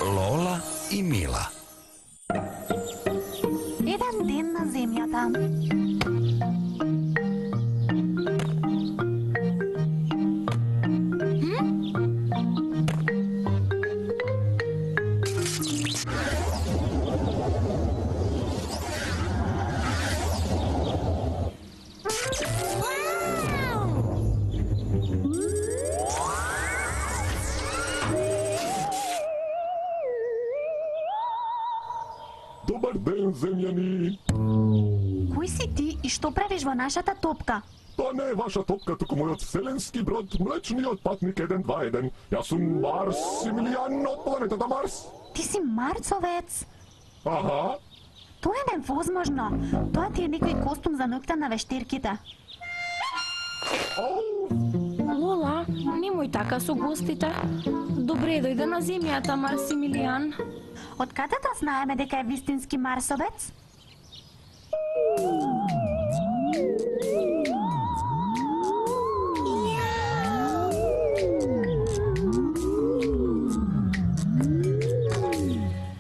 Lola i Mila. Еден ден на земјата. Добар ден, земјани! Кој си ти и што правиш во нашата топка? Тоа не е ваша топка, туку мојот вселенски брод, млечниот патник 121. Јас сум Марсимилијан од планетата Марс. Ти си марцовец. Аха, Тоа е невозможно. Тоа ти е некој костум за ноќта на вештерките. ау, Лола, немој така со гостите. Добре дојде на земјата, Марсимилијан. Од каде да знаеме дека е вистински марсовец?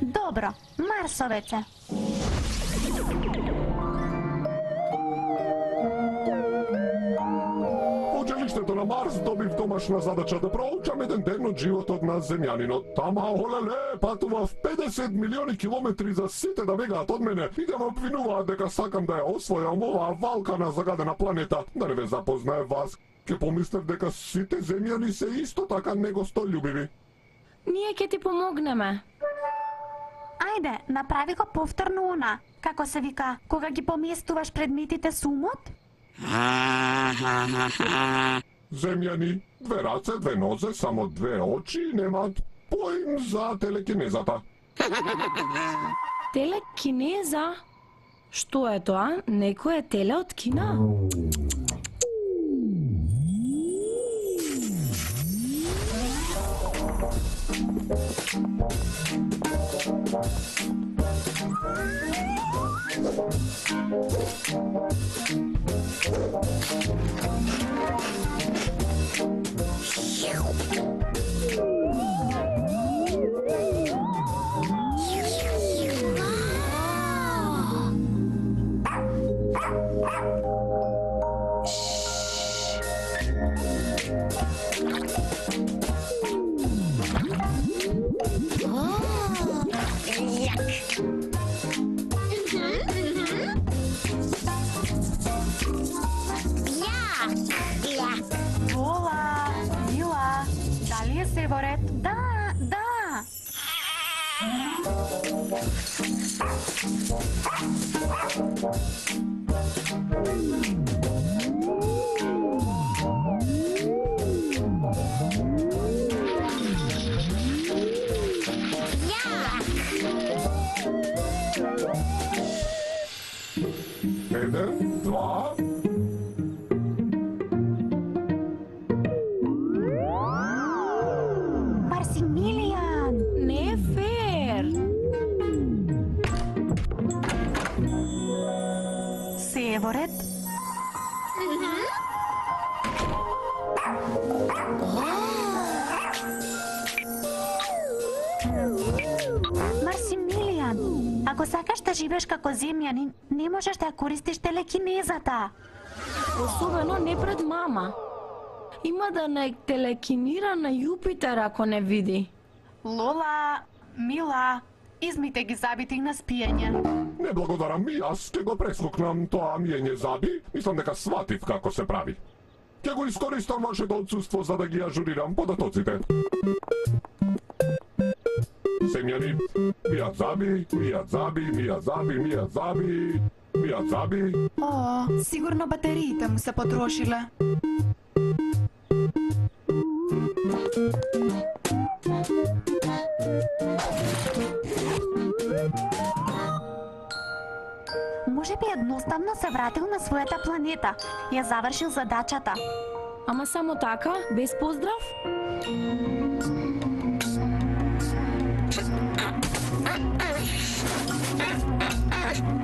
Добро, марсовец е. во училиштето на Марс добив домашна задача да проучам еден ден од животот на земјанинот. Тама, олеле, патував 50 милиони километри за сите да бегаат од мене и да ме обвинуваат дека сакам да ја освојам оваа валкана загадена планета. Да не ве запознае вас, ке помислев дека сите земјани се исто така негостолюбиви. Ние ќе ти помогнеме. Ајде, направи го повторно она. Како се вика, кога ги поместуваш предметите со умот? Земјани, две раце, две нозе, само две очи, немаат поим за телекинезата. Телекинеза? Што е тоа? Некој е теле од Кина? Вола, Мила, дали е се во ред? Да, да. Еден, два... Марсимилијан! Не е фер. Се е во ред? Марсимилијан, ако сакаш да живееш како земјанин, не можеш да ја користиш телекинезата. Особено не пред мама. Има да не телекинира на Јупитер ако не види. Лола, Мила, измите ги забите и на спиење. Не благодарам, и јас ќе го прескокнам тоа миење заби. Мислам дека сватив како се прави. Ќе го искористам вашето отсуство за да ги ажурирам податоците. Земјани, мијат заби, мијат заби, мијат заби, мијат заби, мијат заби. О, сигурно батериите му се потрошиле. Може би едноставно се вратил на својата планета. Ја завршил задачата. Ама само така, без поздрав?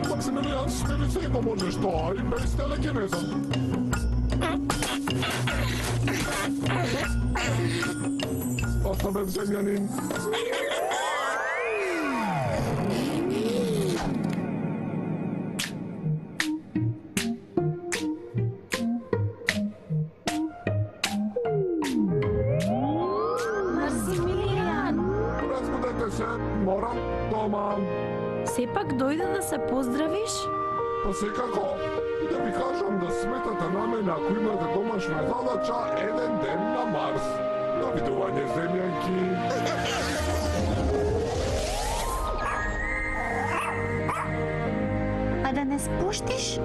Максимилијан, смели се и поможеш тоа и без телекинеза. Оставен земјанин. Максимилијан! Разбудете се, морам дома. Сепак дојде да се поздравиш? Па секако, и да ви кажам да сметате на мене ако имате домашна задача еден ден на Марс. Довидување, земјанки. А да не спуштиш?